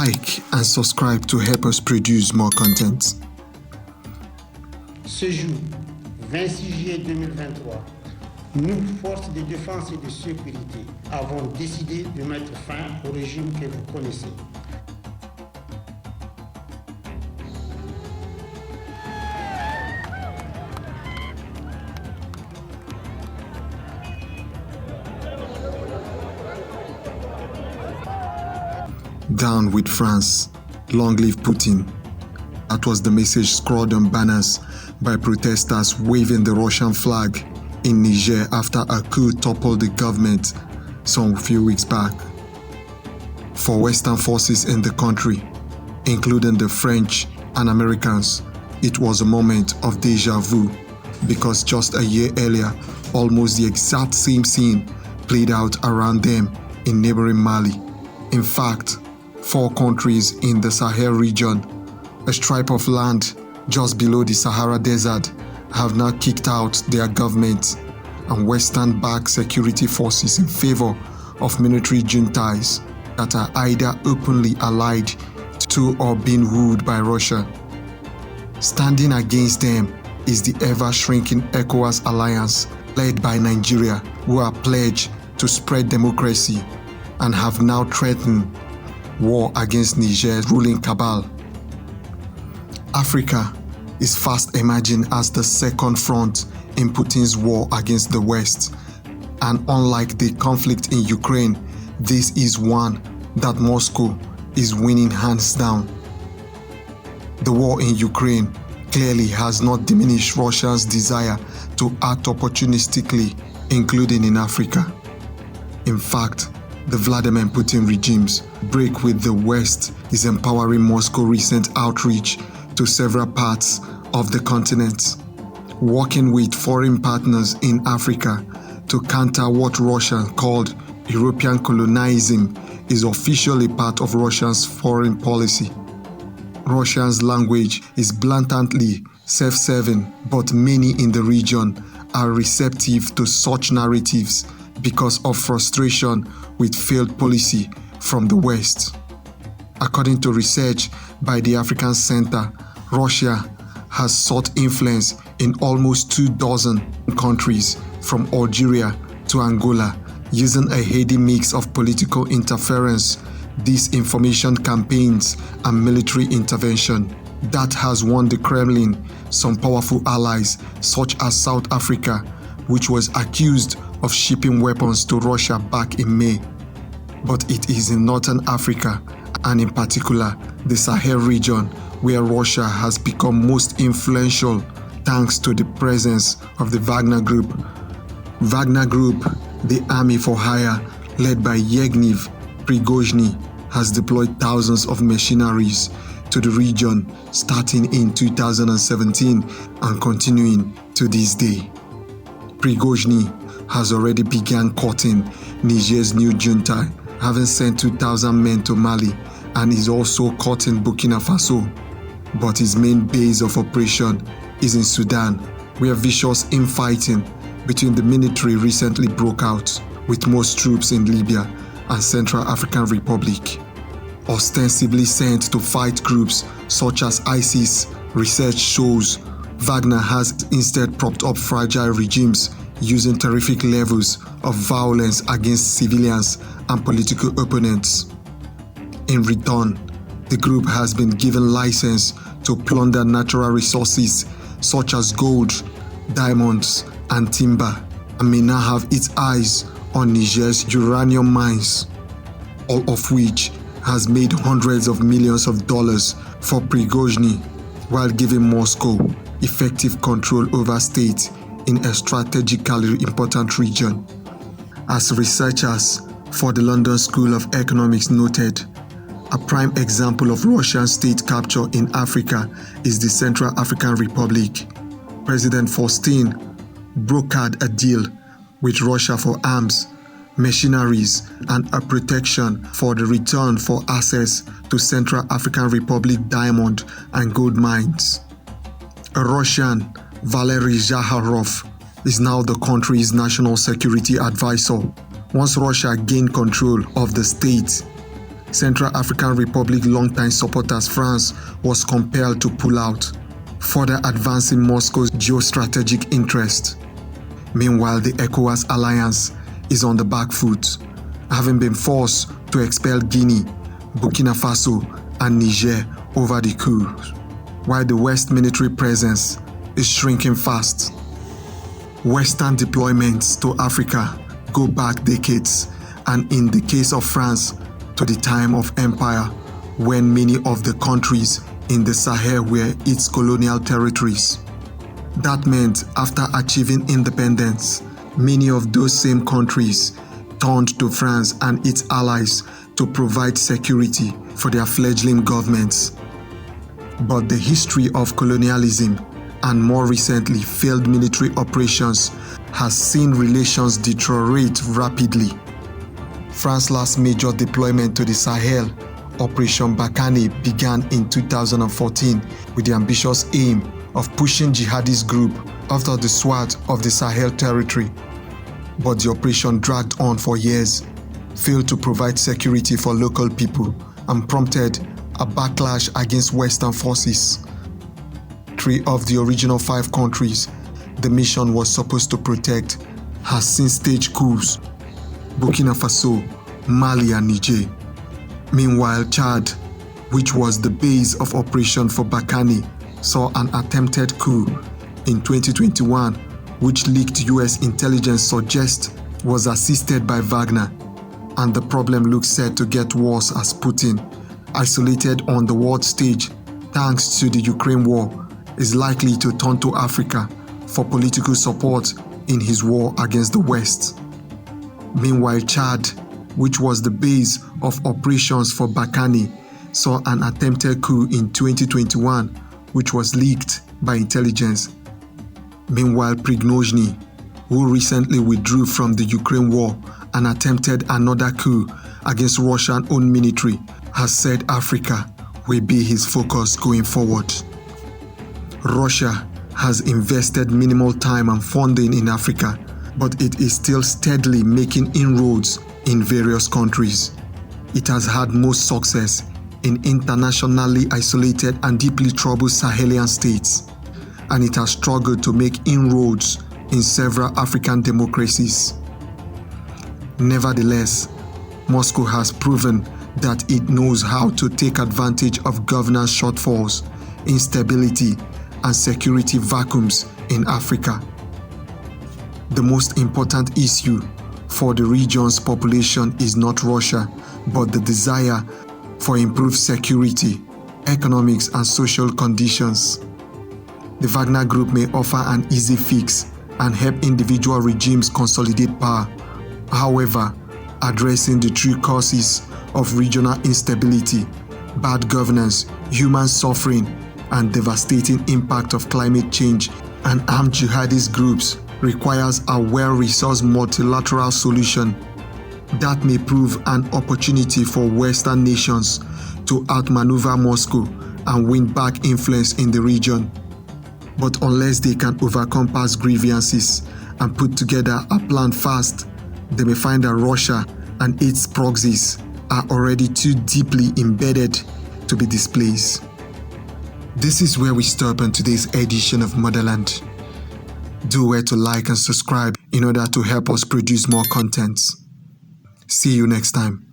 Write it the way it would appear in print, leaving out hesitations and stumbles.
Like and subscribe to help us produce more content. Ce jour, 26 juillet 2023, nous, forces de défense et de sécurité, avons décidé de mettre fin au régime que vous connaissez. Down with France, long live Putin. That was the message scrawled on banners by protesters waving the Russian flag in Niger after a coup toppled the government some few weeks back. For Western forces in the country, including the French and Americans, it was a moment of deja vu because just a year earlier, almost the exact same scene played out around them in neighboring Mali. In fact, 4 countries in the Sahel region, a stripe of land just below the Sahara Desert, have now kicked out their governments and Western-backed security forces in favor of military juntas that are either openly allied to or being ruled by Russia. Standing against them is the ever-shrinking Ecowas alliance led by Nigeria, who are pledged to spread democracy and have now threatened war against Niger's ruling cabal. Africa is fast emerging as the second front in Putin's war against the West, and unlike the conflict in Ukraine, this is one that Moscow is winning hands down. The war in Ukraine clearly has not diminished Russia's desire to act opportunistically, including in Africa. In fact, the Vladimir Putin regime's break with the West is empowering Moscow's recent outreach to several parts of the continent, working with foreign partners in Africa to counter what Russia called European colonialism is officially part of Russia's foreign policy. Russia's language is blatantly self-serving, but many in the region are receptive to such narratives because of frustration with failed policy from the West. According to research by the African Center, Russia has sought influence in almost 24 countries from Algeria to Angola using a heady mix of political interference, disinformation campaigns, and military intervention. That has won the Kremlin some powerful allies such as South Africa, which was accused of shipping weapons to Russia back in May. But it is in Northern Africa, and in particular the Sahel region, where Russia has become most influential thanks to the presence of the Wagner Group. Wagner Group, the army for hire led by Yevgeny Prigozhin, has deployed thousands of mercenaries to the region starting in 2017 and continuing to this day. Prigozhin has already begun courting Niger's new junta, having sent 2,000 men to Mali, and is also courting Burkina Faso. But his main base of operation is in Sudan, where vicious infighting between the military recently broke out, with most troops in Libya and Central African Republic. Ostensibly sent to fight groups such as ISIS, research shows Wagner has instead propped up fragile regimes using terrific levels of violence against civilians and political opponents. In return, the group has been given license to plunder natural resources such as gold, diamonds, and timber, and may now have its eyes on Niger's uranium mines, all of which has made hundreds of millions of dollars for Prigozhin, while giving Moscow effective control over states in a strategically important region. As researchers for the London School of Economics noted, a prime example of Russian state capture in Africa is the Central African Republic. President Faustin brokered a deal with Russia for arms, machineries, and a protection for the return for access to Central African Republic diamond and gold mines. A Russian, Valery Zakharov, is now the country's national security advisor. Once Russia gained control of the state, Central African Republic longtime supporters France was compelled to pull out, further advancing Moscow's geostrategic interest. Meanwhile, the Ecowas alliance is on the back foot, having been forced to expel Guinea, Burkina Faso, and Niger over the coup, while the West military presence is shrinking fast. Western deployments to Africa go back decades, and in the case of France, to the time of empire, when many of the countries in the Sahel were its colonial territories. That meant after achieving independence, many of those same countries turned to France and its allies to provide security for their fledgling governments. But the history of colonialism and more recently failed military operations has seen relations deteriorate rapidly. France's last major deployment to the Sahel, Operation Barkhane, began in 2014 with the ambitious aim of pushing jihadist group out of the swath of the Sahel territory. But the operation dragged on for years, failed to provide security for local people, and prompted a backlash against Western forces. 3 of the original 5 countries the mission was supposed to protect has since staged coups: Burkina Faso, Mali, and Niger. Meanwhile, Chad, which was the base of operation for Barkhane, saw an attempted coup in 2021, which leaked US intelligence suggests was assisted by Wagner, and the problem looks set to get worse as Putin, isolated on the world stage thanks to the Ukraine war, is likely to turn to Africa for political support in his war against the West. Meanwhile, Chad, which was the base of operations for Barkhane, saw an attempted coup in 2021, which was leaked by intelligence. Meanwhile, Prigozhin, who recently withdrew from the Ukraine war and attempted another coup against Russian-owned military, has said Africa will be his focus going forward. Russia has invested minimal time and funding in Africa, but it is still steadily making inroads in various countries. It has had most success in internationally isolated and deeply troubled Sahelian states, and it has struggled to make inroads in several African democracies. Nevertheless, Moscow has proven that it knows how to take advantage of governance shortfalls, instability, and security vacuums in Africa. The most important issue for the region's population is not Russia, but the desire for improved security, economics, and social conditions. The Wagner Group may offer an easy fix and help individual regimes consolidate power. However, addressing the true causes of regional instability, bad governance, human suffering, and devastating impact of climate change and armed jihadist groups requires a well-resourced multilateral solution that may prove an opportunity for Western nations to outmaneuver Moscow and win back influence in the region. But unless they can overcome past grievances and put together a plan fast, they may find that Russia and its proxies are already too deeply embedded to be displaced. This is where we stop on today's edition of Motherland. Do well to like and subscribe in order to help us produce more content. See you next time.